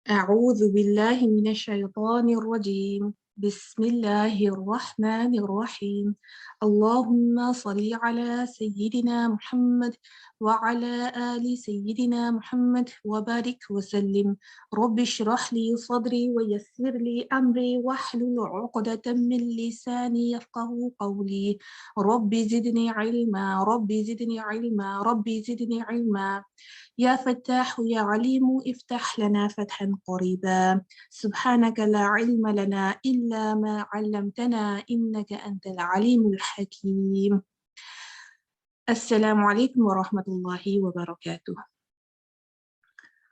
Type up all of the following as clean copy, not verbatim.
أعوذ بالله من الشيطان الرجيم. بسم الله الرحمن الرحيم. اللهم صل على سيدنا محمد وعلى آل سيدنا محمد وبارك وسلم. رب اشرح لي صدري ويسر لي أمري واحلل عقدة من لساني يفقه قولي. رب زدني علما، رب زدني علما، رب زدني علما. يا فتاح يا عليم افتح لنا فتحا قريبا. سبحانك لا علم لنا إلا ما علمتنا إنك أنت العليم الحكيم. السلام عليكم ورحمة الله وبركاته.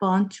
5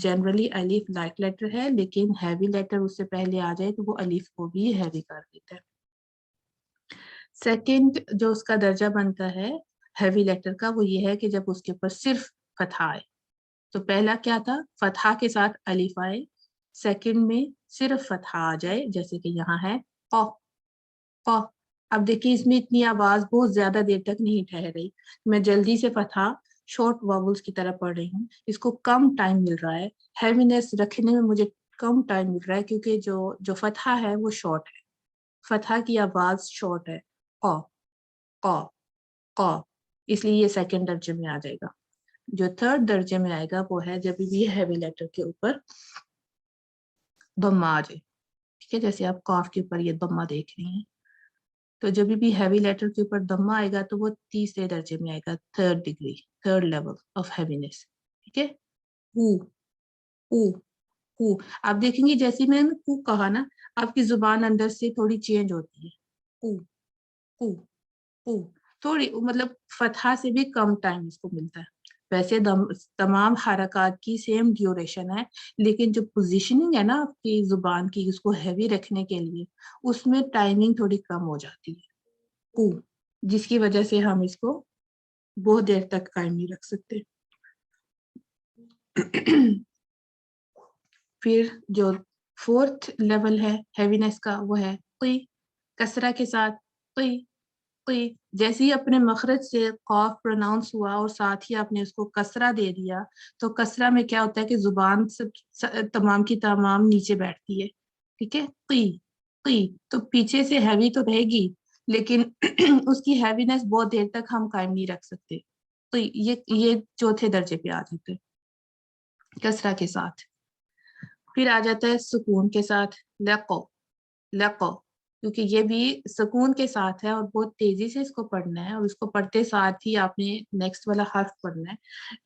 جنرلی الف لائٹ لیٹر ہے، لیکن ہیوی لیٹر اس سے پہلے آ جائے تو وہ الف کو بھی ہیوی کر دیتا ہے. سیکنڈ جو اس کا درجہ بنتا ہے ہیوی لیٹر کا، وہ یہ ہے کہ جب اس کے اوپر صرف فتحہ آئے. تو پہلا کیا تھا؟ فتحہ کے ساتھ الف آئے. سیکنڈ میں صرف فتحہ آ جائے، جیسے کہ یہاں ہے ق ق. اب دیکھیں اس میں اتنی آواز بہت زیادہ دیر تک نہیں ٹھہر رہی. میں جلدی سے فتحہ شارٹ واولز کی طرح پڑھ رہی ہوں. اس کو کم ٹائم مل رہا ہے، ہیوینس رکھنے میں مجھے کم ٹائم مل رہا ہے، کیونکہ جو فتحہ ہے وہ شارٹ ہے. فتحہ کی آواز شارٹ ہے، ق ق ق، اس لیے یہ سیکنڈ درجے میں آ جائے گا. جو تھرڈ درجے میں آئے گا وہ ہے جب بھی ہیوی لیٹر کے اوپر ضمہ آ جائے. ٹھیک ہے، جیسے آپ قاف کے اوپر یہ ضمہ دیکھ رہی ہیں، تو جب بھی ہیوی لیٹر کے اوپر ضمہ آئے گا تو وہ تیسرے درجے میں آئے گا، third degree, third level of heaviness. ٹھیک ہے، او او او. آپ دیکھیں گے جیسے میں نے کو کہا نا، آپ کی زبان اندر سے تھوڑی چینج ہوتی ہے. او او او، تھوڑی مطلب فتحہ سے بھی کم ٹائم اس کو ملتا ہے. ویسے تمام حرکات کی سیم ڈیوریشن ہے، لیکن جو پوزیشننگ ہے نا آپ کی زبان کی اس کو ہیوی رکھنے کے لیے، اس میں ٹائمنگ تھوڑی کم ہو جاتی ہے، او، جس کی وجہ سے ہم اس کو بہت دیر تک قائم نہیں رکھ سکتے. پھر جو فورتھ لیول ہے ہیوینس کا وہ ہے قی، کسرہ کے ساتھ قی قی. جیسے ہی اپنے مخرج سے قاف پروناؤنس ہوا اور ساتھ ہی آپ نے اس کو کسرہ دے دیا، تو کسرہ میں کیا ہوتا ہے کہ زبان تمام کی تمام نیچے بیٹھتی ہے. ٹھیک ہے، قی قی، تو پیچھے سے ہیوی تو رہے گی لیکن اس کی ہیوینس بہت دیر تک ہم قائم نہیں رکھ سکتے. تو یہ چوتھے درجے پہ آ جاتے کسرہ کے ساتھ. پھر آ جاتا ہے سکون کے ساتھ لقو لقو، کیونکہ یہ بھی سکون کے ساتھ ہے اور بہت تیزی سے اس کو پڑھنا ہے، اور اس کو پڑھتے ساتھ ہی آپ نے نیکسٹ والا حرف پڑھنا ہے.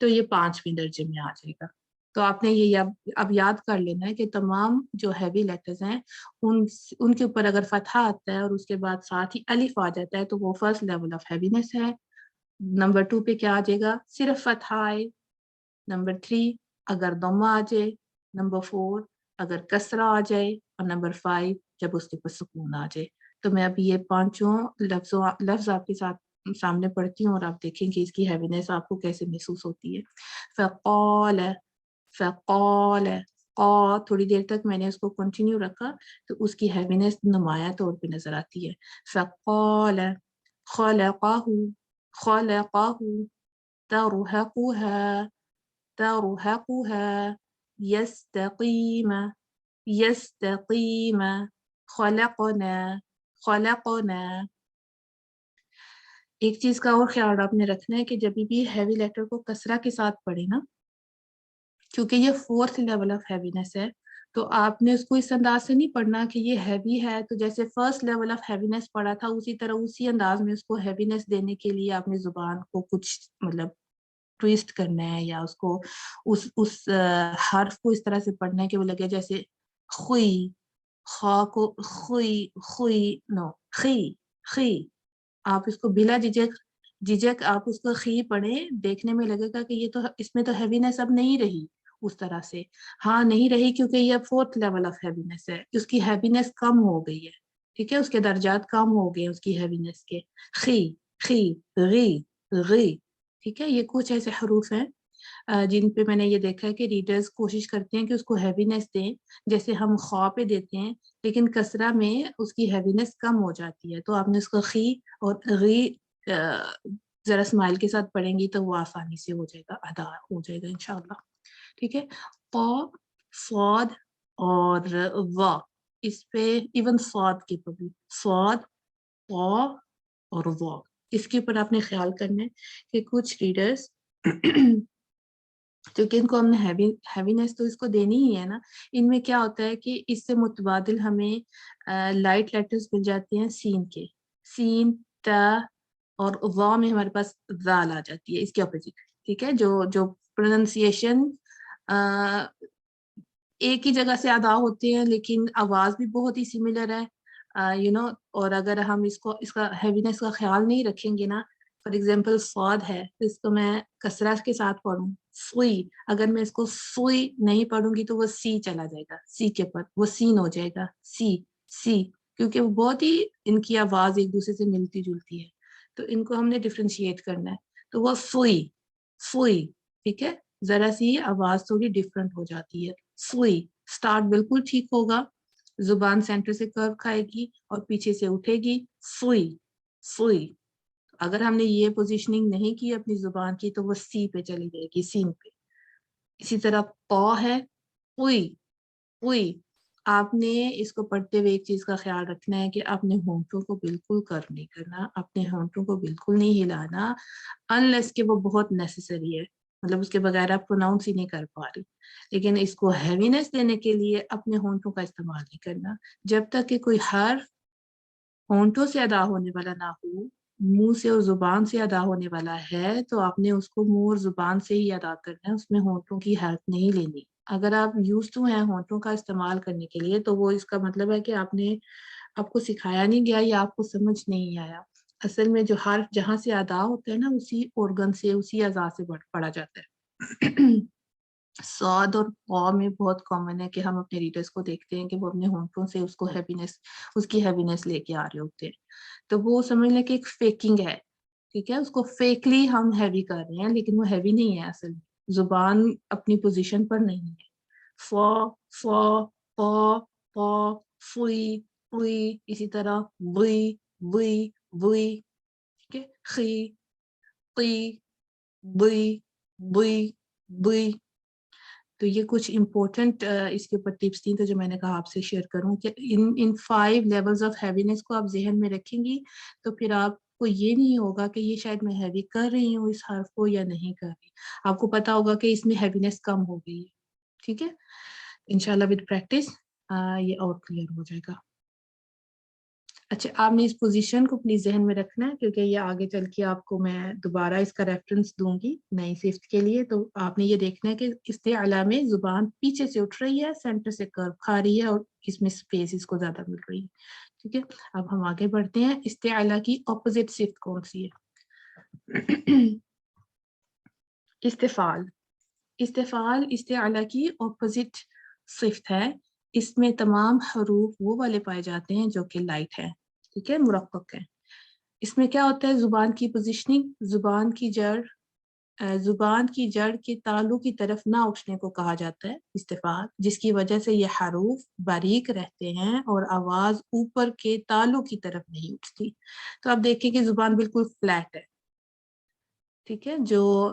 تو یہ 5ویں درجے میں آ جائے گا. تو آپ نے یہ اب یاد کر لینا ہے کہ تمام جو ہیوی لیٹرز ہیں ان کے اوپر اگر فتحہ آتا ہے اور اس کے بعد ساتھ ہی الف آ جاتا ہے تو وہ فرسٹ لیول آف ہیوینس ہے. نمبر 2 پہ کیا آ جائے گا؟ صرف فتحہ آئے. نمبر 3 اگر ضمہ آ جائے. نمبر 4 اگر کسرہ آ جائے. اور نمبر 5 جب اس کے اوپر سکون آ جائے. تو میں اب یہ 5 لفظ آپ کے ساتھ سامنے پڑھتی ہوں اور آپ دیکھیں کہ اس کی ہیوینس آپ کو کیسے محسوس ہوتی ہے. فقال فقال قا، تھوڑی دیر تک میں نے اس کو کنٹینیو رکھا تو اس کی ہیوینس نمایاں طور پہ نظر آتی ہے. فقال خلقہ خلقہ ترهقها ترهقها يستقيم يستقيم خلقنا خلقنا. ایک چیز کا اور خیال آپ نے رکھنا ہے کہ جب بھی ہیوی لیٹر کو کسرہ کے ساتھ پڑھے نا، کیونکہ یہ 4th لیول آف ہیوینس ہے، تو آپ نے اس کو اس انداز سے نہیں پڑھنا کہ یہ ہیوی ہے تو جیسے فرسٹ لیول آف ہیوینس پڑھا تھا اسی طرح اسی انداز میں اس کو ہیوینس دینے کے لیے آپ نے زبان کو کچھ مطلب ٹویسٹ کرنا ہے، یا اس کو اس حرف کو اس طرح سے پڑھنا ہے کہ وہ لگے جیسے خوئی، خا کو خوئی خوئی، نو خی خی. آپ اس کو بلا جھجک آپ اس کو خی پڑھیں، دیکھنے میں لگے گا کہ یہ تو اس میں تو ہیوینس اب نہیں رہی اس طرح سے. ہاں نہیں رہی کیونکہ یہ 4th لیول آف ہیوینس ہے، اس کی ہیوینس کم ہو گئی ہے. ٹھیک ہے، اس کے درجات کم ہو گئے اس کی ہیوینس کے. خی خی غی غی. ٹھیک ہے، یہ کچھ ایسے حروف ہیں جن پہ میں نے یہ دیکھا ہے کہ ریڈرز کوشش کرتے ہیں کہ اس کو ہیوینس دیں جیسے ہم خواہ پہ دیتے ہیں، لیکن کسرہ میں اس کی ہیوینس کم ہو جاتی ہے. تو آپ نے اس کو خی اور غی ذرا اسمائل کے ساتھ پڑھیں گی تو وہ آسانی سے ہو جائے گا، ادا ہو جائے گا انشاءاللہ. ٹھیک ہے، قا صاد اور وا، اس پہ ایون صاد کے اوپر بھی صاد قا اور وا، اس کے اوپر آپ نے خیال کرنا ہے کہ کچھ ریڈرز کیونکہ ان کو ہم نے ہیوینس تو اس کو دینی ہی ہے نا، ان میں کیا ہوتا ہے کہ اس سے متبادل ہمیں لائٹ لیٹرز مل جاتے ہیں سین کے، سین تا، اور وا میں ہمارے پاس ذال آ جاتی ہے اس کے اپوزٹ. ٹھیک ہے، جو پروننسیشن ایک ہی جگہ سے ادا ہوتے ہیں لیکن آواز بھی بہت ہی سملر ہے اور اگر ہم اس کا ہیوینس کا خیال نہیں رکھیں گے نا فار ایگزامپل صاد ہے تو اس کو میں کسرہ کے ساتھ پڑھوں سوئی، اگر میں اس کو سوئی نہیں پڑھوں گی تو وہ سی چلا جائے گا، سی کے پر وہ سین ہو جائے گا، سی سی، کیونکہ وہ بہت ہی ان کی آواز ایک دوسرے سے ملتی جلتی ہے، تو ان کو ہم نے ڈفرینشیٹ کرنا ہے، تو وہ سوئی سوئی، ٹھیک ہے، ذرا سی آواز تھوڑی ڈفرنٹ ہو جاتی ہے، سوئی، اسٹارٹ بالکل ٹھیک ہوگا، زبان سینٹر سے کرو کھائے گی اور پیچھے سے اٹھے گی، سوئی سوئی، اگر ہم نے یہ پوزیشننگ نہیں کی اپنی زبان کی تو وہ سی پہ چلی جائے گی، سین پہ۔ اسی طرح پا ہے، پوئی پوئی، آپ نے اس کو پڑھتے ہوئے ایک چیز کا خیال رکھنا ہے کہ اپنے ہونٹوں کو بالکل کرو نہیں کرنا، اپنے ہونٹوں کو بالکل نہیں ہلانا انلیس کہ وہ بہت نیسیسری ہے، مطلب اس کے بغیر آپ پروناؤنس ہی نہیں کر پا رہی، لیکن اس کو ہیوینس دینے کے لیے اپنے ہونٹوں کا استعمال نہیں کرنا، جب تک کہ کوئی حرف ہونٹوں سے ادا ہونے والا نہ ہو، منہ سے اور زبان سے ادا ہونے والا ہے تو آپ نے اس کو منہ اور زبان سے ہی ادا کرنا ہے، اس میں ہونٹوں کی ہیلپ نہیں لینی۔ اگر آپ یوز ٹو ہیں ہونٹوں کا استعمال کرنے کے لیے تو وہ اس کا مطلب ہے کہ آپ کو سکھایا نہیں گیا یا آپ کو سمجھ نہیں آیا، اصل میں جو حرف جہاں سے ادا ہوتا ہے نا اسی organ سے، اسی اعضاء سے پڑھا جاتا ہے۔ صاد اور قا میں بہت کامن ہے کہ ہم اپنے ریڈرز کو دیکھتے ہیں کہ وہ اپنے ہونٹوں سے اس کی ہیوینس لے کے آ رہے ہوتے ہیں، تو وہ سمجھ لیں کہ ایک فیکنگ ہے، ٹھیک ہے، اس کو فیکلی ہم ہیوی کر رہے ہیں لیکن وہ ہیوی نہیں ہے، اصل میں زبان اپنی پوزیشن پر نہیں ہے، فا فا پا پا، فوئی پوئی، اسی طرح وئی وئی وئی، ٹھیک ہے، خی قی بئی بئی بئی۔ تو یہ کچھ امپورٹنٹ اس کے اوپر ٹپس تھیں تو جو میں نے کہا آپ سے شیئر کروں کہ ان 5 لیولز آف ہیوینس کو آپ ذہن میں رکھیں گی تو پھر آپ کو یہ نہیں ہوگا کہ یہ شاید میں ہیوی کر رہی ہوں اس حرف کو یا نہیں کر رہی، آپ کو پتا ہوگا کہ اس میں ہیوینس کم ہو گئی ہے، ٹھیک ہے، انشاءاللہ ود پریکٹس یہ اور کلیئر ہو جائے گا۔ اچھا، آپ نے اس پوزیشن کو پلیز ذہن میں رکھنا ہے کیونکہ یہ آگے چل کے آپ کو میں دوبارہ اس کا ریفرنس دوں گی نئی صفت کے لیے، تو آپ نے یہ دیکھنا ہے کہ استعلا میں زبان پیچھے سے اٹھ رہی ہے، سینٹر سے کرو کھا رہی ہے اور اس میں اسپیس اس کو زیادہ مل رہی ہے، ٹھیک ہے۔ اب ہم آگے بڑھتے ہیں، استعلا کی اپوزٹ صفت کون سی ہے؟ استفال۔ استفال استعلا کی اپوزٹ صفت ہے، اس میں تمام حروف وہ والے پائے جاتے ہیں جو کہ لائٹ ہے، ٹھیک ہے، مرقق ہے۔ اس میں کیا ہوتا ہے، زبان کی پوزیشننگ، زبان کی جڑ کے تالو کی طرف نہ اٹھنے کو کہا جاتا ہے استفال، جس کی وجہ سے یہ حروف باریک رہتے ہیں اور آواز اوپر کے تالو کی طرف نہیں اٹھتی۔ تو آپ دیکھیں کہ زبان بالکل فلیٹ ہے، ٹھیک ہے، جو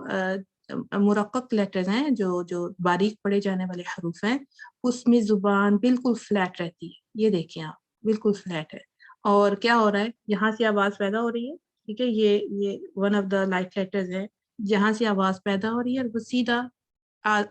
مرقق لیٹرز ہیں، جو باریک پڑے جانے والے حروف ہیں، اس میں زبان بالکل فلیٹ رہتی ہے، یہ دیکھیں آپ بالکل فلیٹ ہے، اور کیا ہو رہا ہے، یہاں سے آواز پیدا ہو رہی ہے، ٹھیک ہے، یہ one of the light letters ہے، جہاں سے آواز پیدا ہو رہی ہے اور وہ سیدھا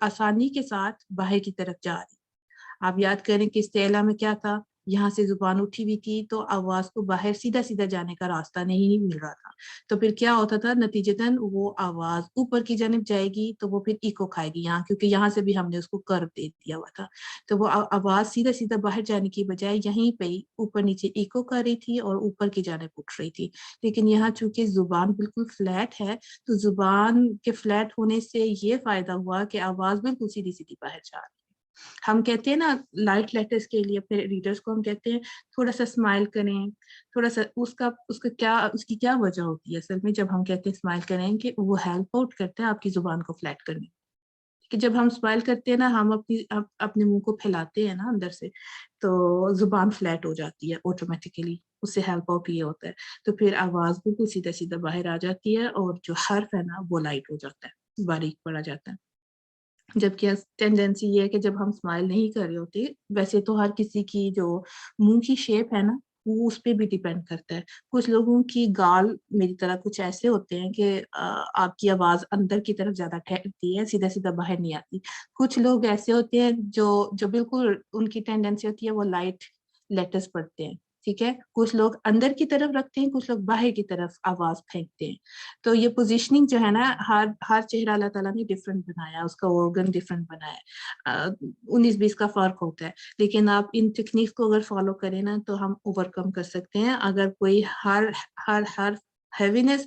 آسانی کے ساتھ باہر کی طرف جا رہی ہے۔ آپ یاد کریں کہ استعلا میں کیا تھا، یہاں سے زبان اٹھی ہوئی تھی تو آواز کو باہر سیدھا سیدھا جانے کا راستہ نہیں مل رہا تھا، تو پھر کیا ہوتا تھا، نتیجتاً وہ آواز اوپر کی جانب جائے گی تو وہ پھر ایکو کھائے گی یہاں، کیونکہ یہاں سے بھی ہم نے اس کو کرو دے دیا ہوا تھا، تو وہ آواز سیدھا سیدھا باہر جانے کی بجائے یہیں پہ ہی اوپر نیچے ایکو کر رہی تھی اور اوپر کی جانب اٹھ رہی تھی۔ لیکن یہاں چونکہ زبان بالکل فلیٹ ہے تو زبان کے فلیٹ ہونے سے یہ فائدہ ہوا کہ آواز بالکل سیدھی سیدھی باہر جا رہی ہے۔ ہم کہتے ہیں نا لائٹ لیٹرز کے لیے اپنے ریڈرز کو ہم کہتے ہیں تھوڑا سا اسمائل کریں، تھوڑا سا اس کی کیا وجہ ہوتی ہے، اصل میں جب ہم کہتے ہیں اسمائل کریں کہ وہ ہیلپ آؤٹ کرتے ہیں آپ کی زبان کو فلیٹ کرنے، کہ جب ہم اسمائل کرتے ہیں نا، ہم اپنے منہ کو پھیلاتے ہیں نا اندر سے تو زبان فلیٹ ہو جاتی ہے آٹومیٹیکلی، اس سے ہیلپ آؤٹ یہ ہوتا ہے، تو پھر آواز بالکل سیدھا سیدھا باہر آ جاتی ہے اور جو حرف ہے نا وہ لائٹ ہو جاتا ہے، باریک پڑا جاتا ہے۔ جبکہ ٹینڈنسی یہ ہے کہ جب ہم اسمائل نہیں کر رہے ہوتے، ویسے تو ہر کسی کی جو منہ کی شیپ ہے نا وہ اس پہ بھی ڈیپینڈ کرتا ہے، کچھ لوگوں کی گال میری طرح کچھ ایسے ہوتے ہیں کہ آپ کی آواز اندر کی طرف زیادہ ٹھہرتی ہے، سیدھا سیدھا باہر نہیں آتی، کچھ لوگ ایسے ہوتے ہیں جو بالکل ان کی ٹینڈنسی ہوتی ہے وہ لائٹ لیٹرز پڑھتے ہیں، ٹھیک ہے، کچھ لوگ اندر کی طرف رکھتے ہیں، کچھ لوگ باہر کی طرف آواز پھینکتے ہیں، تو یہ پوزیشننگ جو ہے نا ہر چہرہ اللہ تعالیٰ نے ڈفرینٹ بنایا، اس کا آرگن ڈفرینٹ بنایا، 19-20 کا فرق ہوتا ہے، لیکن آپ ان ٹیکنیک کو اگر فالو کریں نا تو ہم اوور کم کر سکتے ہیں۔ اگر کوئی ہر ہیوینس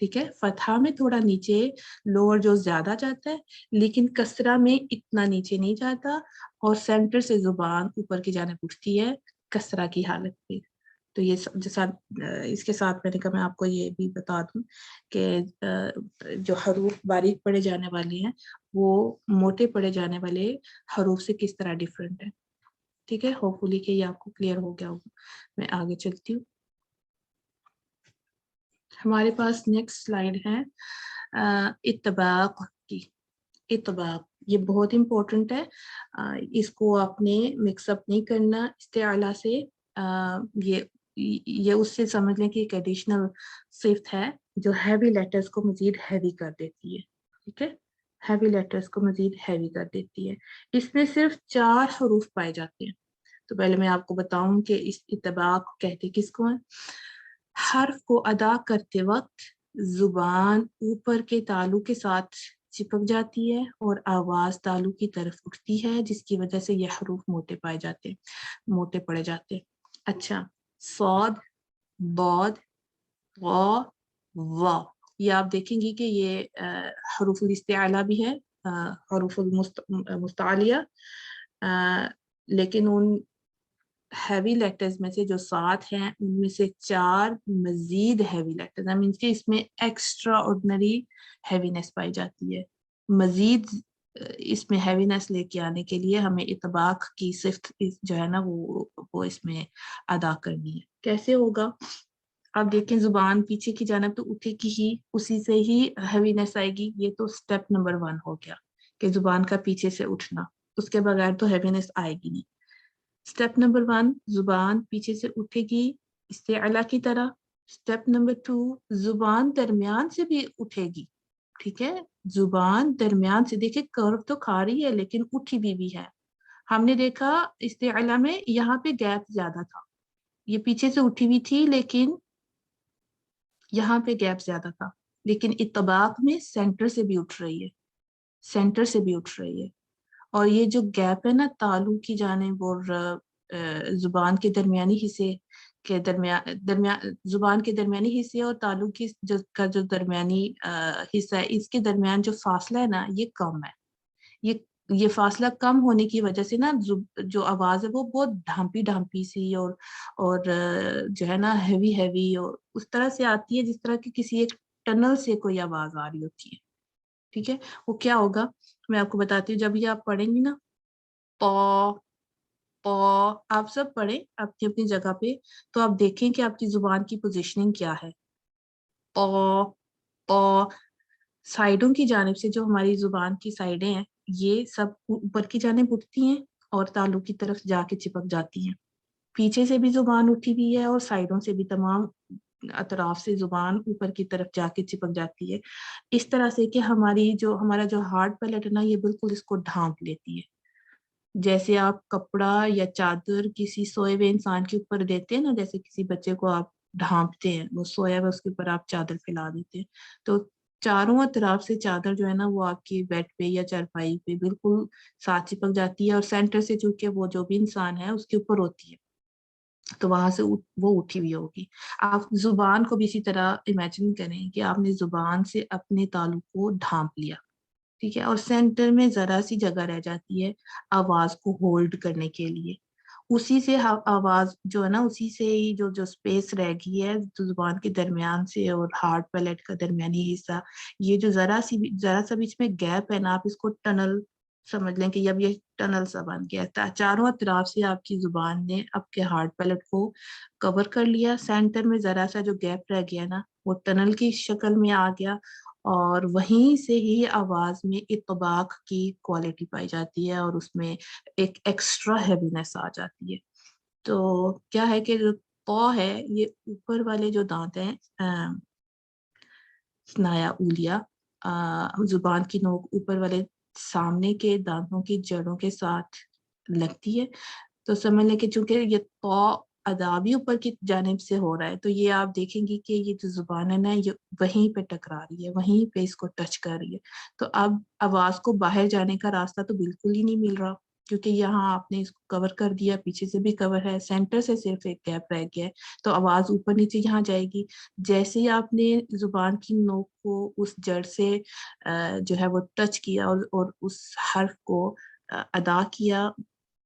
ٹھیک ہے، فتحہ میں تھوڑا نیچے لوور جو زیادہ جاتا ہے، لیکن کسرہ میں اتنا نیچے نہیں جاتا، اور سینٹر سے زبان اوپر کی جانب اٹھتی ہے کسرہ کی حالت پہ. تو یہ اس کے ساتھ میں نے کہا میں آپ کو یہ بھی بتا دوں کہ جو حروف باریک پڑھے جانے والے ہیں وہ موٹے پڑھے جانے والے حروف سے کس طرح ڈیفرنٹ ہیں. ٹھیک ہے، ہوپ فلی کہ یہ آپ کو کلیئر ہو گیا ہوگا. میں آگے چلتی ہوں. ہمارے پاس نیکسٹ سلائیڈ ہے اطباق کی. اطباق یہ بہت امپورٹنٹ ہے، اس کو آپ نے مکس اپ نہیں کرنا استعلا سے. یہ اس سے سمجھ لیں کہ ایک ایڈیشنل صفت ہے جو ہیوی لیٹرز کو مزید ہیوی کر دیتی ہے. ٹھیک ہے، ہیوی لیٹرز کو مزید ہیوی کر دیتی ہے. اس میں صرف 4 حروف پائے جاتے ہیں. تو پہلے میں آپ کو بتاؤں کہ اس اطباق کہتے کس کو ہیں. حرف کو ادا کرتے وقت زبان اوپر کے تالو کے ساتھ چپک جاتی ہے اور آواز تالو کی طرف اٹھتی ہے، جس کی وجہ سے یہ حروف موٹے پائے جاتے ہیں، موٹے پڑے جاتے ہیں. اچھا، صاد، ضاد، غا، وا، یہ آپ دیکھیں گی کہ یہ حروف الاستعلاء بھی ہے، حروف المستعلیہ، لیکن ان ہیوی لیٹرز میں سے جو 7 ہیں ان میں سے 4 مزید ہیوی لیٹرز ہیں، مینس کہ اس میں ایکسٹرا آرڈنری ہیوینس پائی جاتی ہے. مزید اس میں ہیوینس لے کے آنے کے لیے ہمیں اطباق کی صفت جو ہے نا وہ اس میں ادا کرنی ہے. کیسے ہوگا؟ آپ دیکھیں زبان پیچھے کی جانب تو اٹھے کی ہی، اسی سے ہی ہیوینس آئے گی. یہ تو اسٹیپ نمبر 1 ہو گیا کہ زبان کا پیچھے سے اٹھنا، اس کے بغیر تو ہیوینس آئے گی نہیں. اسٹیپ نمبر 1 زبان پیچھے سے اٹھے گی استعلا کی طرح. اسٹیپ نمبر 2 زبان درمیان سے بھی اٹھے گی. ٹھیک ہے، زبان درمیان سے، دیکھیں کرو تو کھا رہی ہے لیکن اٹھی بھی ہے. ہم نے دیکھا استعلا میں یہاں پہ گیپ زیادہ تھا، یہ پیچھے سے اٹھی ہوئی تھی لیکن یہاں پہ گیپ زیادہ تھا. لیکن اطباق میں سینٹر سے بھی اٹھ رہی ہے، سینٹر سے بھی اٹھ رہی ہے. اور یہ جو گیپ ہے نا تالو کی جانب اور زبان کے درمیانی حصے کے درمیان زبان کے درمیانی حصے اور تالو کی جو درمیانی حصہ ہے، اس کے درمیان جو فاصلہ ہے نا یہ کم ہے. یہ فاصلہ کم ہونے کی وجہ سے نا جو آواز ہے وہ بہت ڈھانپی ڈھانپی سی اور جو ہے نا ہیوی اور اس طرح سے آتی ہے جس طرح کی کسی ایک ٹنل سے کوئی آواز آ رہی ہوتی ہے. ٹھیک ہے، وہ کیا ہوگا میں آپ کو بتاتی ہوں. جب یہ آپ پڑھیں گی نا پا پا، آپ سب پڑھیں اپنی اپنی جگہ پہ، تو آپ دیکھیں کہ آپ کی زبان کی پوزیشننگ کیا ہے. پا پا، سائڈوں کی جانب سے جو ہماری زبان کی سائڈیں ہیں یہ سب اوپر کی جانب اٹھتی ہیں اور تالو کی طرف جا کے چپک جاتی ہیں. پیچھے سے بھی زبان اٹھی ہوئی ہے اور سائڈوں سے بھی تمام اطراف سے زبان اوپر کی طرف جا کے چپک جاتی ہے، اس طرح سے کہ ہمارا جو ہارڈ پیلیٹ ہے نا یہ بالکل اس کو ڈھانپ لیتی ہے. جیسے آپ کپڑا یا چادر کسی سوئے ہوئے انسان کے اوپر دیتے ہیں نا، جیسے کسی بچے کو آپ ڈھانپتے ہیں، وہ سویا ہوا اس کے اوپر آپ چادر پھیلا دیتے ہیں، تو چاروں اطراف سے چادر جو ہے نا وہ آپ کی بیڈ پہ یا چارپائی پہ بالکل ساتھ چپک جاتی ہے، اور سینٹر سے چونکہ وہ جو بھی انسان ہے اس کے اوپر ہوتی ہے تو وہاں سے وہ اٹھی ہوئی ہوگی. آپ زبان کو بھی اسی طرح امیجن کریں کہ آپ نے زبان سے اپنے تالو کو ڈھانپ لیا. ٹھیک ہے، اور سینٹر میں ذرا سی جگہ رہ جاتی ہے آواز کو ہولڈ کرنے کے لیے. اسی سے آواز جو ہے نا اسی سے ہی جو سپیس رہ گئی ہے زبان کے درمیان سے اور ہارڈ پیلیٹ کا درمیانی حصہ، یہ جو ذرا سا بیچ میں گیپ ہے نا، آپ اس کو ٹنل سمجھ لیں کہ اب یہ ٹنل سا بن گیا ہے. چاروں اطراف سے آپ کی زبان نے آپ کے ہارڈ پیلیٹ کو کور کر لیا. سینٹر میں ذرا سا جو گیپ رہ گیا نا وہ ٹنل کی شکل میں آ گیا، اور وہیں سے ہی آواز میں اطباق کی کوالٹی پائی جاتی ہے اور اس میں ایک ایکسٹرا ہیوینس آ جاتی ہے. تو کیا ہے کہ جو تو ہے یہ اوپر والے جو دانت ہیں سنایا اولیا، زبان کی نوک اوپر والے سامنے کے دانتوں کی جڑوں کے ساتھ لگتی ہے. تو سمجھ لیں کہ چونکہ یہ تو ادا بھی اوپر کی جانب سے ہو رہا ہے تو یہ آپ دیکھیں گی کہ یہ جو زبان ہے نا یہ وہیں پہ ٹکرا رہی ہے، وہیں پہ اس کو ٹچ کر رہی ہے. تو اب آواز کو باہر جانے کا راستہ تو بالکل ہی نہیں مل رہا. کیونکہ یہاں آپ نے اس کو کور کر دیا، پیچھے سے بھی کور ہے، سینٹر سے صرف ایک گیپ رہ گیا ہے، تو آواز اوپر نیچے یہاں جائے گی۔ جیسے ہی آپ نے زبان کی نوک کو اس جڑ سے جو ہے وہ ٹچ کیا اور اس حرف کو ادا کیا،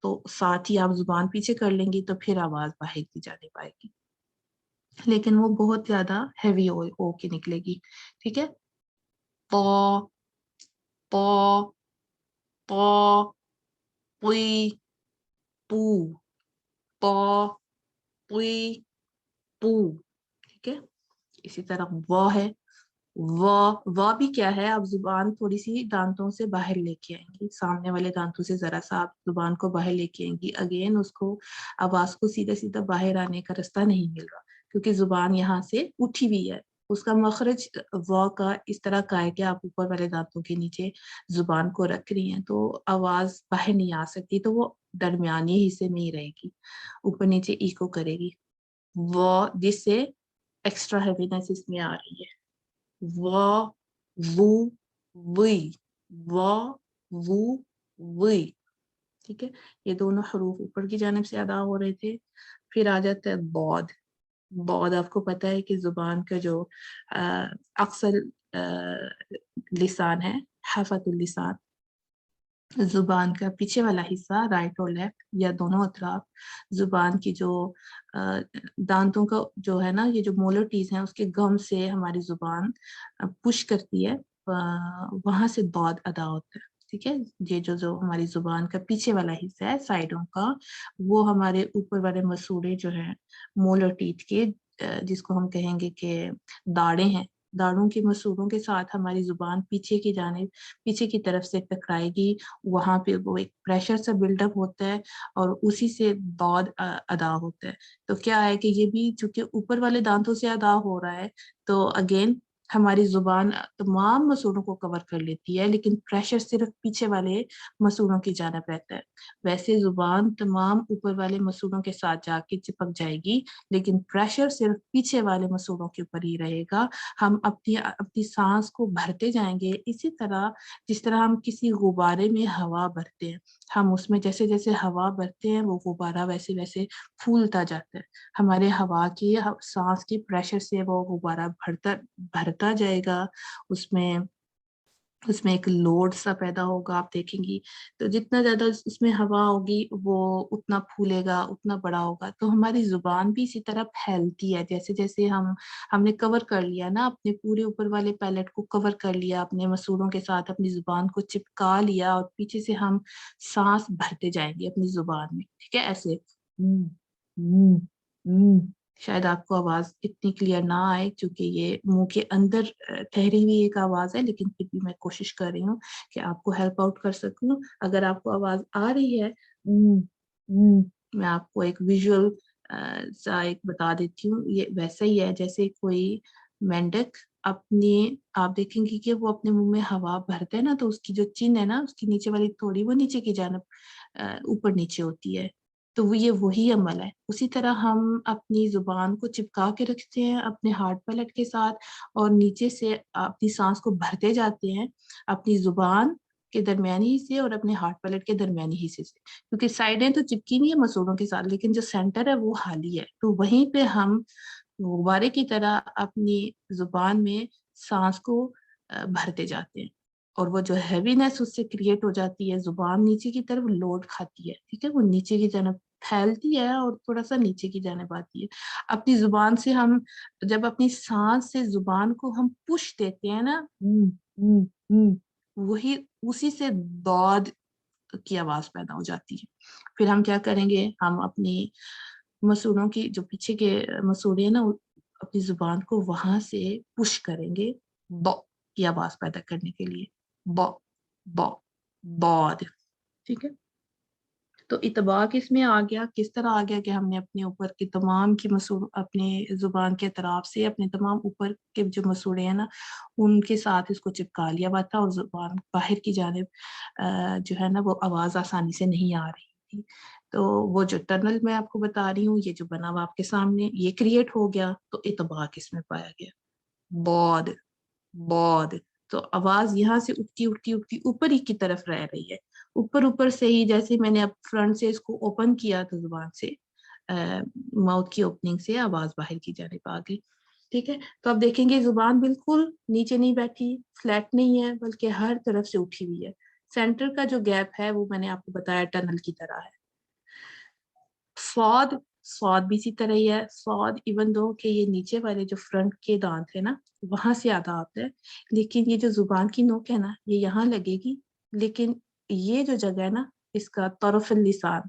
تو ساتھ ہی آپ زبان پیچھے کر لیں گی تو پھر آواز باہر کی جانے پائے گی، لیکن وہ بہت زیادہ ہیوی ہو کے نکلے گی، ٹھیک ہے۔ پو پو پو پوئی پو پو پوئی پو، ٹھیک ہے۔ اسی طرح و ہے، و بھی کیا ہے، آپ زبان تھوڑی سی دانتوں سے باہر لے کے آئیں گی، سامنے والے دانتوں سے ذرا سا آپ زبان کو باہر لے کے آئیں گی، اگین اس کو آواز کو سیدھا سیدھا باہر آنے کا راستہ نہیں مل رہا، کیونکہ زبان یہاں سے اٹھی ہوئی ہے، اس کا مخرج و کا اس طرح کا ہے کہ آپ اوپر والے دانتوں کے نیچے زبان کو رکھ رہی ہیں، تو آواز باہر نہیں آ سکتی، تو وہ درمیانی حصے میں ہی رہے گی، اوپر نیچے ایکو کرے گی، وہ جس سے ایکسٹرا ہیوینس اس میں آ رہی ہے، و وو وی، و وو وی، ٹھیک ہے۔ یہ دونوں حروف اوپر کی جانب سے ادا ہو رہے تھے۔ پھر آ جاتا ہے بود، بود آپ کو پتا ہے کہ زبان کا جو اکثر لسان ہے، حافۃ اللسان، زبان کا پیچھے والا حصہ رائٹ اور لیفٹ یا دونوں اطراف زبان کی جو دانتوں کا جو ہے نا، یہ جو مولرٹیز ہیں اس کے گم سے ہماری زبان پش کرتی ہے، وہاں سے بعد ادا ہوتا ہے، ٹھیک ہے۔ یہ جو ہماری زبان کا پیچھے والا حصہ ہے سائڈوں کا، وہ ہمارے اوپر والے مسوڑے جو ہیں مولر ٹیتھ کے، جس کو ہم کہیں گے کہ داڑیں ہیں، داڑوں کے مسوڑوں کے ساتھ ہماری زبان پیچھے کی جانب، پیچھے کی طرف سے ٹکرائے گی، وہاں پہ وہ ایک پریشر سے بلڈ اپ ہوتا ہے اور اسی سے بعد ادا ہوتا ہے۔ تو کیا ہے کہ یہ بھی چونکہ اوپر والے دانتوں سے ادا ہو رہا ہے، تو اگین ہماری زبان تمام مسوڑوں کو کور کر لیتی ہے، لیکن پریشر صرف پیچھے والے مسوڑوں کی جانب رہتا ہے۔ ویسے زبان تمام اوپر والے مسوڑوں کے ساتھ جا کے چپک جائے گی، لیکن پریشر صرف پیچھے والے مسوڑوں کے اوپر ہی رہے گا۔ ہم اپنی سانس کو بھرتے جائیں گے، اسی طرح جس طرح ہم کسی غبارے میں ہوا بھرتے ہیں، ہم اس میں جیسے جیسے ہوا بھرتے ہیں وہ غبارہ ویسے ویسے پھولتا جاتا ہے، ہمارے ہوا کی سانس کی پریشر سے وہ غبارہ بھرتا جائے گا، اس میں ایک لوڈ سا پیدا ہوگا، آپ دیکھیں گی تو جتنا زیادہ اس میں ہوا ہوگی وہ اتنا پھولے گا، اتنا بڑا ہوگا۔ تو ہماری زبان بھی اسی طرح پھیلتی ہے، جیسے جیسے ہم نے کور کر لیا نا، اپنے پورے اوپر والے پیلٹ کو کور کر لیا، اپنے مسوڑوں کے ساتھ اپنی زبان کو چپکا لیا، اور پیچھے سے ہم سانس بھرتے جائیں گے اپنی زبان میں، ٹھیک ہے، ایسے شاید آپ کو آواز اتنی کلیئر نہ آئے کیونکہ یہ منہ کے اندر ٹھہری ہوئی ایک آواز ہے، لیکن پھر بھی میں کوشش کر رہی ہوں کہ آپ کو ہیلپ آؤٹ کر سکوں۔ اگر آپ کو آواز آ رہی ہے، میں آپ کو ایک ویژول سا ایک بتا دیتی ہوں، یہ ویسا ہی ہے جیسے کوئی مینڈک آپ دیکھیں گے کہ وہ اپنے منہ میں ہوا بھرتے ہیں نا، تو اس کی جو چن ہے نا، اس کی نیچے والی تھوڑی وہ نیچے کی جانب اوپر نیچے ہوتی ہے، تو وہ یہ وہی عمل ہے۔ اسی طرح ہم اپنی زبان کو چپکا کے رکھتے ہیں اپنے ہارڈ پیلٹ کے ساتھ، اور نیچے سے اپنی سانس کو بھرتے جاتے ہیں اپنی زبان کے درمیانی حصے اور اپنے ہارڈ پیلٹ کے درمیانی حصے سے، کیونکہ سائڈیں تو چپکی نہیں ہے مسوڑوں کے ساتھ، لیکن جو سینٹر ہے وہ خالی ہے، تو وہیں پہ ہم غبارے کی طرح اپنی زبان میں سانس کو بھرتے جاتے ہیں، اور وہ جو ہیوینس اس سے کریٹ ہو جاتی ہے، زبان نیچے کی طرف لوڈ کھاتی ہے، ٹھیک ہے، وہ نیچے کی جانب پھیلتی ہے اور تھوڑا سا نیچے کی جانب آتی ہے۔ اپنی زبان سے ہم جب اپنی سانس سے زبان کو ہم پش دیتے ہیں نا، وہی اسی سے دود کی آواز پیدا ہو جاتی ہے۔ پھر ہم کیا کریں گے، ہم اپنی مسوڑوں کی جو پیچھے کے مسوڑے ہیں نا، اپنی زبان کو وہاں سے پش کریں گے ب کی آواز پیدا کرنے کے لیے، ب ب بود، ٹھیک ہے۔ تو اتباق اس میں آ گیا، کس طرح آ گیا کہ ہم نے اپنے اوپر کی تمام کی اپنے زبان کے اطراف سے اپنے تمام اوپر کے جو مسوڑے ہیں نا، ان کے ساتھ اس کو چپکا لیا ہوا تھا، اور زبان باہر کی جانب جو ہے نا وہ آواز آسانی سے نہیں آ رہی تھی۔ تو وہ جو ٹنل میں آپ کو بتا رہی ہوں، یہ جو بنا ہوا آپ کے سامنے، یہ کریٹ ہو گیا، تو اتباق اس میں پایا گیا، بود بود، تو آواز یہاں سے اٹھتی اٹھتی اٹھتی اوپر ہی کی طرف رہ رہی ہے، اوپر اوپر سے ہی، جیسے میں نے اب فرنٹ سے اس کو اوپن کیا تو زبان سے ماؤتھ کی اوپننگ سے آواز باہر کی جانب آ گئی. ٹھیک ہے، تو آپ دیکھیں گے زبان بالکل نیچے نہیں بیٹھی، فلیٹ نہیں ہے، بلکہ ہر طرف سے اٹھی ہوئی ہے. سینٹر کا جو گیپ ہے وہ میں نے آپ کو بتایا ٹنل کی طرح ہے. سواد، سواد بھی اسی طرح ہی ہے. سواد ایون دو کہ یہ نیچے والے جو فرنٹ کے دانت ہے نا وہاں سے آدھا آتا ہے، لیکن یہ جو زبان کی نوک ہے نا یہ یہاں لگے گی، لیکن یہ جو جگہ ہے نا اس کا طرف اللسان،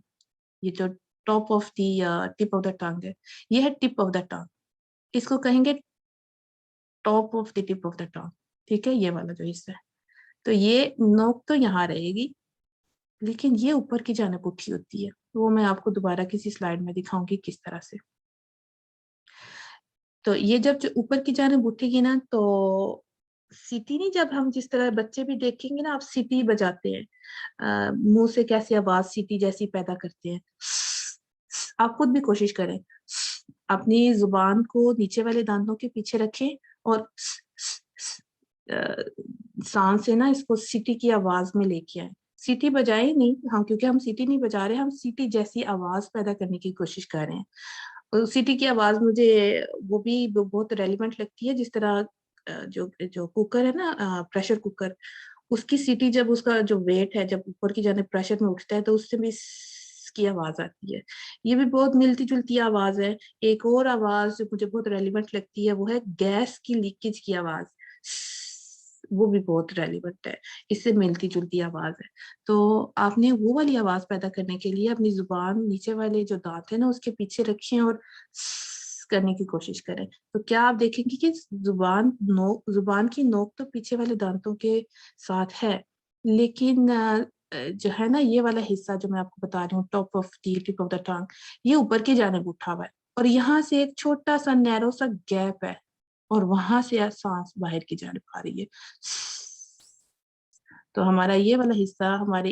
یہ جو top of the tip of the tongue ہے، یہ ہے ٹپ آف دا ٹنگ. اس کو کہیں گے top of the tip of the tongue. ٹھیک ہے، یہ والا جو حصہ ہے. تو یہ نوک تو یہاں رہے گی، لیکن یہ اوپر کی جانب اٹھی ہوتی ہے. وہ میں آپ کو دوبارہ کسی سلائیڈ میں دکھاؤں گی کس طرح سے. تو یہ جب جو اوپر کی جانب اٹھے گی نا تو سیٹی نہیں، جب ہم جس طرح بچے بھی دیکھیں گے نا آپ سیٹی بجاتے ہیں، منہ سے کیسے آواز سیٹی جیسی پیدا کرتے ہیں. آپ خود بھی کوشش کریں، اپنی زبان کو نیچے والے دانتوں کے پیچھے رکھیں اور سانس سے نا اس کو سیٹی کی آواز میں لے کے آئیں. سیٹی بجائے نہیں ہم، کیونکہ ہم سیٹی نہیں بجا رہے، ہم سیٹی جیسی آواز پیدا کرنے کی کوشش کر رہے ہیں. سیٹی کی آواز مجھے وہ بھی بہت ریلیونٹ لگتی ہے، جس طرح جو کوکر ہے نا پریشر کوکر، اس کی سیٹی جب اس کا جو ویٹ ہے جب اوپر کی جانب پریشر میں اٹھتا ہے تو اس سے بھی کی آواز آتی ہے. یہ بھی بہت ملتی جلتی آواز ہے. ایک اور آواز جو مجھے بہت ریلیونٹ لگتی ہے وہ ہے گیس کی لیکیج کی آواز، وہ بھی بہت ریلیونٹ ہے، اس سے ملتی جلتی آواز ہے. تو آپ نے وہ والی آواز پیدا کرنے کے لیے اپنی زبان نیچے والے جو دانت ہے نا اس کے پیچھے رکھیں اور کرنے کی کوشش کریں. تو کیا آپ دیکھیں گے کہ زبان کی نوک تو پیچھے والے دانتوں کے ساتھ ہے، لیکن جو ہے نا یہ والا حصہ جو میں آپ کو بتا رہی ہوں top of the tip of the tongue, یہ اوپر کی جانب اٹھا ہوا ہے اور یہاں سے ایک چھوٹا سا نیرو سا گیپ ہے اور وہاں سے سانس باہر کی جانب آ رہی ہے. تو ہمارا یہ والا حصہ ہمارے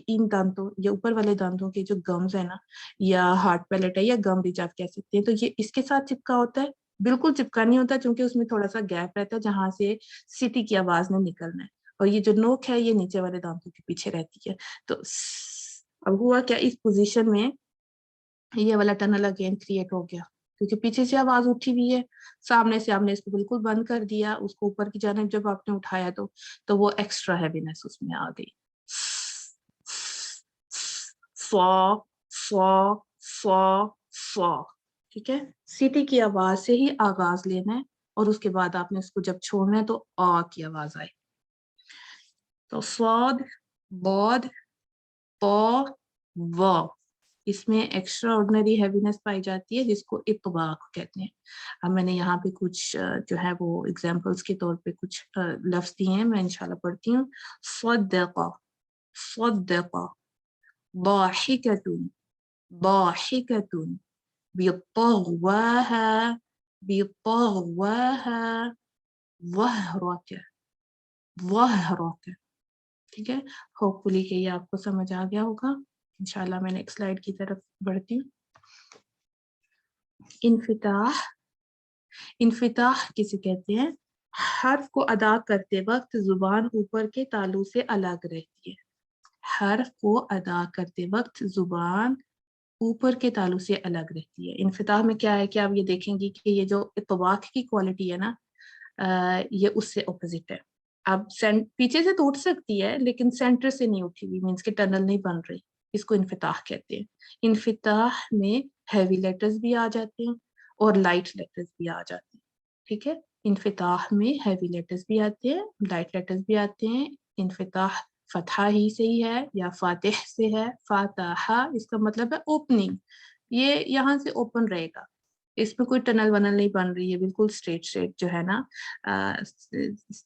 ان دانتوں یا اوپر والے دانتوں کے جو گمز ہے نا یا ہارٹ پیلٹ ہے یا گم ریج آپ کہہ سکتے ہیں، تو یہ اس کے ساتھ چپکا ہوتا ہے. بالکل چپکا نہیں ہوتا چونکہ اس میں تھوڑا سا گیپ رہتا ہے جہاں سے سیٹی کی آواز نے نکلنا ہے، اور یہ جو نوک ہے یہ نیچے والے دانتوں کے پیچھے رہتی ہے. تو اب ہوا کیا، اس پوزیشن میں یہ والا ٹنل اگین کریٹ ہو گیا کیونکہ پیچھے سے آواز اٹھی ہوئی ہے. سامنے سے آپ نے اس کو بالکل بند کر دیا، اس کو اوپر کی جانب جب آپ نے اٹھایا تو وہ ایکسٹرا ہیوینس اس میں آ گئی. فا فا فا فا. ٹھیک ہے، سیٹی کی آواز سے ہی آغاز لینا ہے اور اس کے بعد آپ نے اس کو جب چھوڑنا ہے تو آ کی آواز آئے. تو صاد، باد، پا، وا، اس میں ایکسٹرا آرڈنری ہیوینس پائی جاتی ہے جس کو اطباق کہتے ہیں. اب میں نے یہاں پہ کچھ جو ہے وہ ایگزامپلس کے طور پہ کچھ لفظ دیے ہیں، میں انشاءاللہ پڑھتی ہوں. صدق، صدق، ضاحکۃ، ضاحکۃ، بطغواها، بطغواها، ظہرک، ظہرک. ٹھیک ہے، ہوپ فلی کہ یہ آپ کو سمجھ آ گیا ہوگا. انشاءاللہ میں نیکسٹ سلائیڈ کی طرف بڑھتی ہوں. انفتاح، انفتاح کسے کہتے ہیں؟ حرف کو ادا کرتے وقت زبان اوپر کے تالو سے الگ رہتی ہے. حرف کو ادا کرتے وقت زبان اوپر کے تالو سے الگ رہتی ہے. انفتاح میں کیا ہے کہ آپ یہ دیکھیں گی کہ یہ جو اطباق کی کوالٹی ہے نا یہ اس سے اپوزٹ ہے. اب پیچھے سے تو اٹھ سکتی ہے لیکن سینٹر سے نہیں اٹھی ہوئی، مینس کہ ٹنل نہیں بن رہی. اس کو انفتاح کہتے ہیں. انفتاح میں ہیوی لیٹرز بھی آ جاتے ہیں اور لائٹ لیٹرز بھی آ جاتے ہیں. ٹھیک ہے، انفتاح میں ہیوی لیٹرز بھی آتے ہیں، لائٹ لیٹرز بھی آتے ہیں. انفتاح فتحہ ہی سے ہی ہے یا فاتح سے ہے. فاتحہ اس کا مطلب ہے اوپننگ، یہ یہاں سے اوپن رہے گا، اس میں کوئی ٹنل ونل نہیں بن رہی ہے، بالکل اسٹریٹ جو ہے نا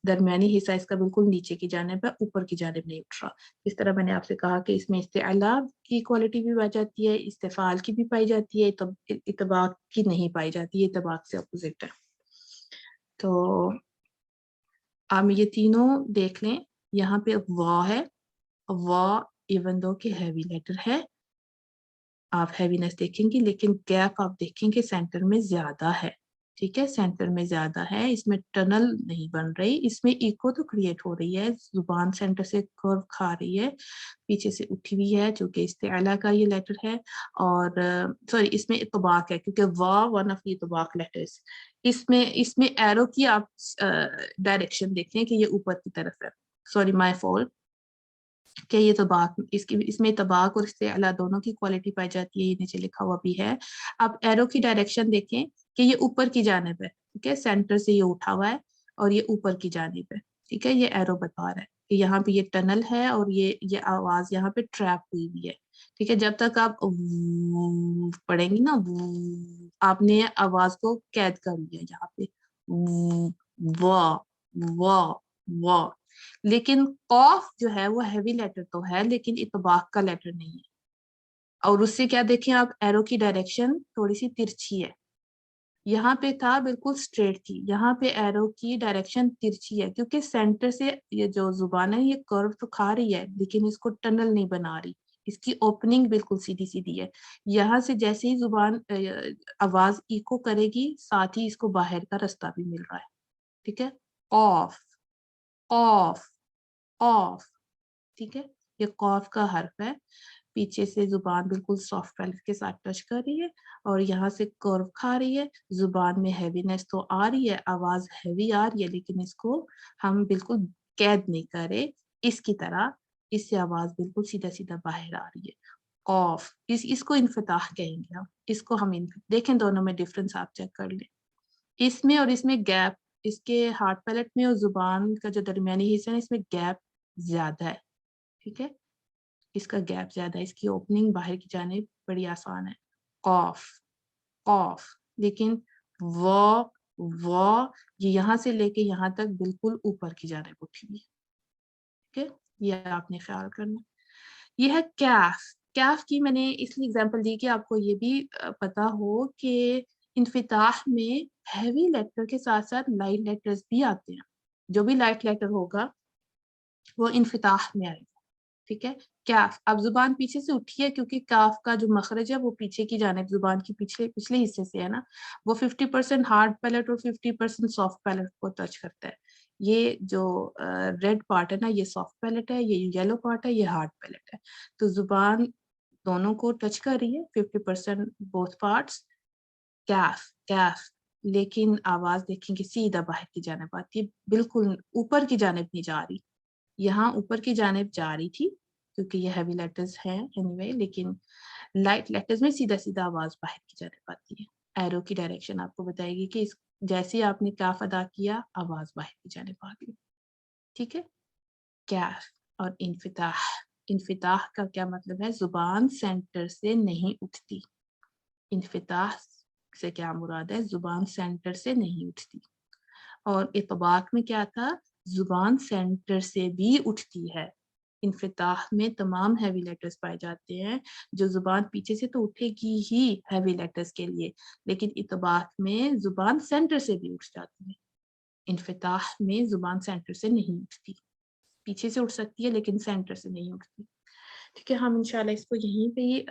درمیانی حصہ اس کا بالکل نیچے کی جانب ہے، اوپر کی جانب نہیں اٹھ رہا. اس طرح میں نے آپ سے کہا کہ اس میں استعلاء کی کوالٹی بھی پائی جاتی ہے، استفعال کی بھی پائی جاتی ہے، اطباق کی نہیں پائی جاتی ہے، اطباق سے اپوزٹ ہے. تو آپ یہ تینوں دیکھ لیں. یہاں پہ وا ہے، وا ایون دو کہ ہیوی لیٹر ہے آپ ہیوینس دیکھیں گی، لیکن گیپ آپ دیکھیں گے سینٹر میں زیادہ ہے. ٹھیک ہے، سینٹر میں زیادہ ہے، اس میں ٹنل نہیں بن رہی، اس میں ایکو تو کریٹ ہو رہی ہے، زبان سینٹر سے کرو کھا رہی ہے، پیچھے سے اٹھی ہوئی ہے جو کہ استعلا کا یہ لیٹر ہے، اور سوری اس میں اطباق ہے کیونکہ وا ون آف دی اطباق لیٹرز. اس میں ایرو کی آپ ڈائریکشن دیکھیں کہ یہ اوپر کی طرف ہے، سوری مائی فالٹ، کہ یہ طباق اس میں طباق اور استعلا دونوں کی کوالٹی پائی جاتی ہے، یہ نیچے لکھا ہوا بھی ہے. اب ایرو کی ڈائریکشن دیکھیں کہ یہ اوپر کی جانب ہے، ٹھیک ہے، سینٹر سے یہ اٹھا ہوا ہے اور یہ اوپر کی جانب ہے، ٹھیک ہے، یہ ایرو بتا رہا ہے کہ یہاں پہ یہ ٹنل ہے اور یہ آواز یہاں پہ ٹریپ ہوئی ہوئی ہے، ٹھیک ہے. جب تک آپ پڑھیں گی نا آپ نے آواز کو قید کر لیا یہاں پہ وا وا وا، لیکن قاف جو ہے وہ ہیوی لیٹر تو ہے لیکن اطباق کا لیٹر نہیں ہے. اور اس سے کیا دیکھیں آپ، ایرو کی ڈائریکشن تھوڑی سی ترچھی ہے، یہاں پہ تھا بالکل اسٹریٹ تھی، یہاں پہ ایرو کی ڈائریکشن ترچھی ہے کیونکہ سینٹر سے یہ جو زبان ہے یہ کرو تو کھا رہی ہے لیکن اس کو ٹنل نہیں بنا رہی، اس کی اوپننگ بالکل سیدھی سیدھی ہے. یہاں سے جیسے ہی زبان آواز ایکو کرے گی ساتھ ہی اس کو باہر کا رستہ بھی مل رہا ہے، ٹھیک ہے. قاف قاف قاف، ٹھیک ہے، یہ قاف کا حرف ہے، پیچھے سے زبان بالکل سافٹ پیلٹ کے ساتھ ٹچ کر رہی ہے اور یہاں سے کرو کھا رہی ہے، زبان میں ہیوینس تو آ رہی ہے، آواز ہیوی آ رہی ہے لیکن اس کو ہم بالکل قید نہیں کر رہے، اس کی طرح اس سے آواز بالکل سیدھا سیدھا باہر آ رہی ہے. قاف اس کو انفتاح کہیں گے ہم، اس کو ہم دیکھیں دونوں میں ڈفرنس آپ چیک کر لیں، اس میں اور اس میں گیپ، اس کے ہارڈ پیلٹ میں اور زبان کا جو درمیانی حصہ ہے اس میں گیپ زیادہ ہے، ٹھیک ہے، اس کا گیپ زیادہ ہے، اس کی اوپننگ باہر کی جانب بڑی آسان ہے. قاف قاف، لیکن وا وا یہ یہاں سے لے کے یہاں تک بالکل اوپر کی جانب اٹھی ہے، ٹھیک ہے، یہ آپ نے خیال کرنا. یہ ہے کیف. کیف کی میں نے اس لیے اگزامپل دی کہ آپ کو یہ بھی پتا ہو کہ انفتاح میں ہیوی لیٹر کے ساتھ ساتھ لائٹ لیٹرز بھی آتے ہیں، جو بھی لائٹ لیٹر ہوگا وہ انفتاح میں آئے گا، ٹھیک ہے. کیف اب زبان پیچھے سے اٹھی ہے کیونکہ کاف کا جو مخرج ہے وہ پیچھے کی جانب زبان کی پچھلے حصے سے ہے نا، وہ 50% ہارڈ پیلٹ اور 50% سافٹ پیلٹ کو ٹچ کرتا ہے. یہ جو ریڈ پارٹ ہے نا یہ سافٹ پیلٹ ہے، یہ یلو پارٹ ہے یہ ہارڈ پیلٹ ہے. تو زبان دونوں کو ٹچ کر رہی ہے 50% بوتھ پارٹس، کیف کیف، لیکن آواز دیکھیں کہ سیدھا باہر کی جانب آتی ہے، بالکل اوپر کی جانب نہیں جا رہی. یہاں اوپر کی جانب جا رہی تھی کیونکہ یہ ہیوی لیٹرز ہیں anyway، لیکن لائٹ لیٹرز میں سیدھا سیدھا آواز باہر کی جانب آتی ہے. ایرو کی ڈائریکشن آپ کو بتائے گی کہ جیسے آپ نے کیف ادا کیا آواز باہر کی جانب آ گئی، ٹھیک ہے. کیف اور انفتاح، انفتاح کا کیا مطلب ہے، زبان سینٹر سے نہیں اٹھتی. انفتاح سے کیا مراد ہے، زبان سینٹر سے نہیں اٹھتی. اور اطباق میں کیا تھا، زبان سینٹر سے بھی اٹھتی ہے. انفتاح میں تمام ہیوی لیٹرز پائے جاتے ہیں، جو زبان پیچھے سے تو اٹھے گی ہی ہیوی لیٹرز کے لیے، لیکن اطباق میں زبان سینٹر سے بھی اٹھ جاتی ہے. انفتاح میں زبان سینٹر سے نہیں اٹھتی، پیچھے سے اٹھ سکتی ہے لیکن سینٹر سے نہیں اٹھتی، ٹھیک ہے. ہم انشاءاللہ اس کو یہیں پہ ہی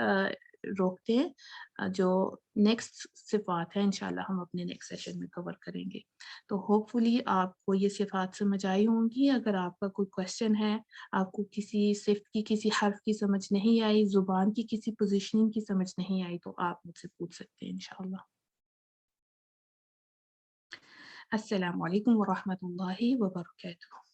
روکتے ہیں، جو نیکسٹ صفات ہے انشاءاللہ ہم اپنے نیکسٹ سیشن میں کور کریں گے. تو ہوپ فلی آپ کو یہ صفات سمجھ آئی ہوں گی. اگر آپ کا کوئی کوشچن ہے، آپ کو کسی صفت کی کسی حرف کی سمجھ نہیں آئی، زبان کی کسی پوزیشننگ کی سمجھ نہیں آئی تو آپ مجھ سے پوچھ سکتے ہیں انشاءاللہ. السلام علیکم ورحمۃ اللہ وبرکاتہ.